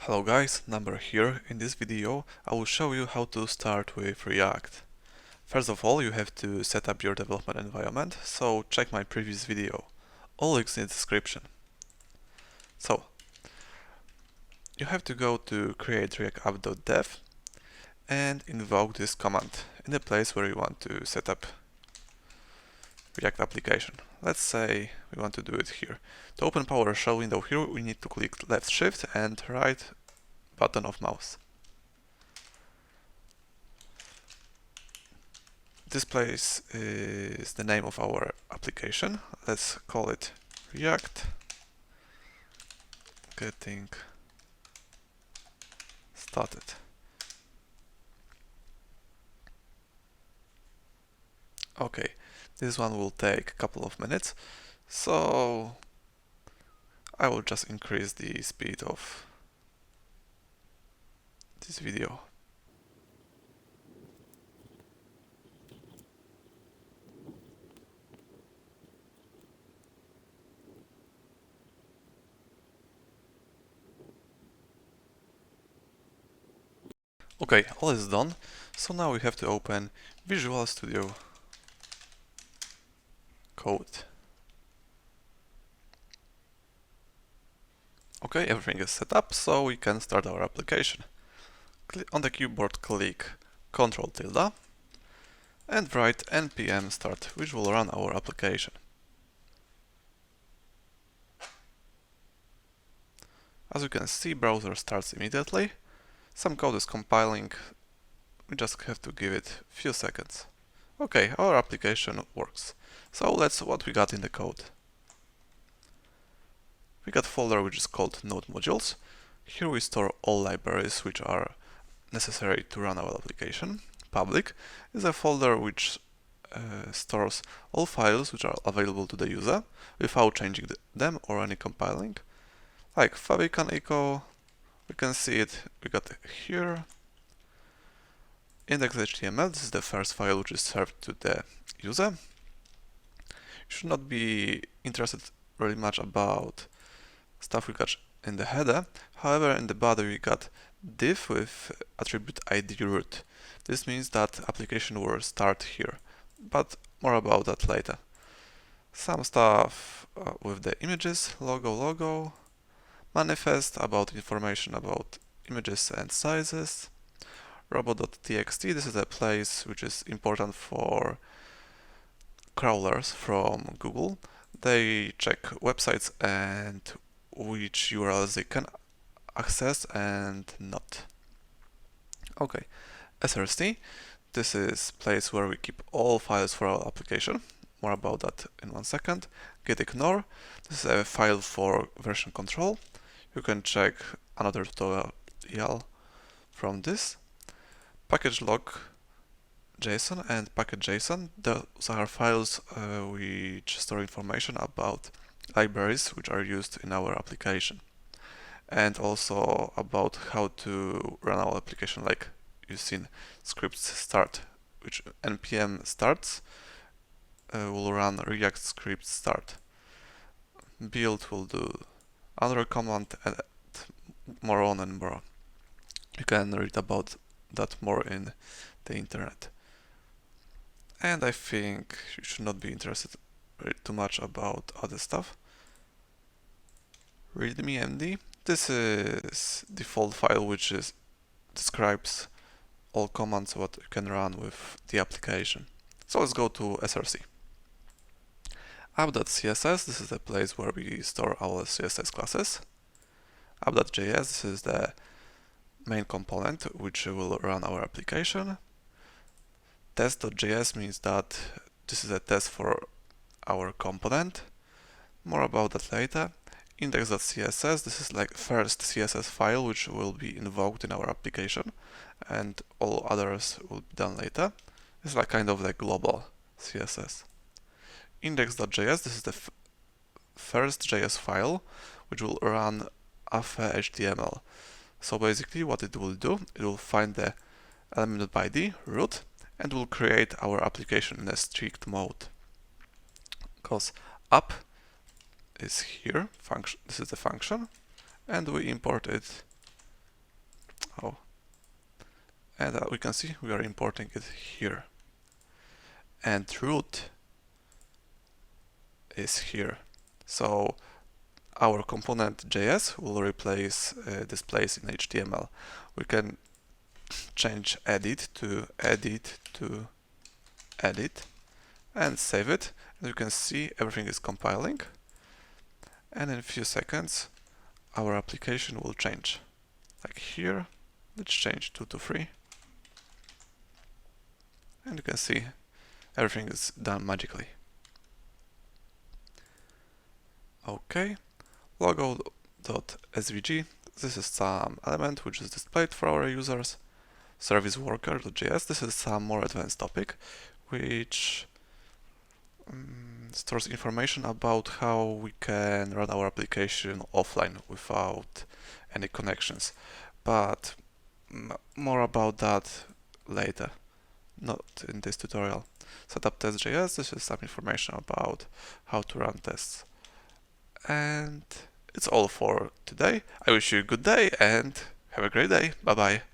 Hello guys, Number here. In this video I will show you how to start with React. First of all, you have to set up your development environment, so check my previous video. All links in the description. So, you have to go to create react-app.dev and invoke this command in the place where you want to set up React application. Let's say we want to do it here. To open PowerShell window here, we need to click left shift and right button of mouse. This place is the name of our application. Let's call it React Getting Started. Okay, this one will take a couple of minutes, so I will just increase the speed of this video. Okay, all is done, so now we have to open Visual Studio Code. Okay, everything is set up, so we can start our application. On the keyboard click Ctrl tilde and write npm start, which will run our application. As you can see, browser starts immediately. Some code is compiling, we just have to give it a few seconds. Okay, our application works. So let's see what we got in the code. We got a folder which is called Node Modules. Here we store all libraries which are necessary to run our application. Public is a folder which stores all files which are available to the user without changing them or any compiling. Like Favicon echo, we can see it, we got it here. Index.html, this is the first file which is served to the user. You should not be interested really much about stuff we got in the header. However, in the body we got div with attribute id root. This means that application will start here, but more about that later. Some stuff with the images, logo, manifest about information about images and sizes. Robot.txt, this is a place which is important for crawlers from Google. They check websites and which URLs they can access and not. Okay, src, this is place where we keep all files for our application. More about that in 1 second. Getignore, this is a file for version control. You can check another tutorial from this. Package.log.json and package.json, those are files which store information about libraries which are used in our application, and also about how to run our application, like you've seen scripts start, which npm starts will run react script start. Build will do another command, and more on and more. You can read about that more in the internet. And I think you should not be interested too much about other stuff. readme.md, this is default file which describes all commands what you can run with the application. So let's go to src. app.css, this is the place where we store our CSS classes. app.js, this is the main component which will run our application. Test.js means that this is a test for our component. More about that later. Index.css, this is like first CSS file which will be invoked in our application, and all others will be done later. It's like kind of like global CSS. Index.js, this is the first JS file which will run after HTML. So basically what it will do, it will find the element by ID, root, and will create our application in a strict mode. Because app is here, function, this is the function, and we import it how. And we can see we are importing it here. And root is here. So our component JS will replace this place in HTML. We can change edit to edit and save it. And you can see everything is compiling. And in a few seconds, our application will change. Like here, let's change 2 to 3. And you can see everything is done magically. Okay, logo.svg. This is some element which is displayed for our users. Service worker.js. This is some more advanced topic which stores information about how we can run our application offline without any connections. But more about that later, not in this tutorial. Setup test.js. This is some information about how to run tests. And it's all for today. I wish you a good day and have a great day. Bye bye.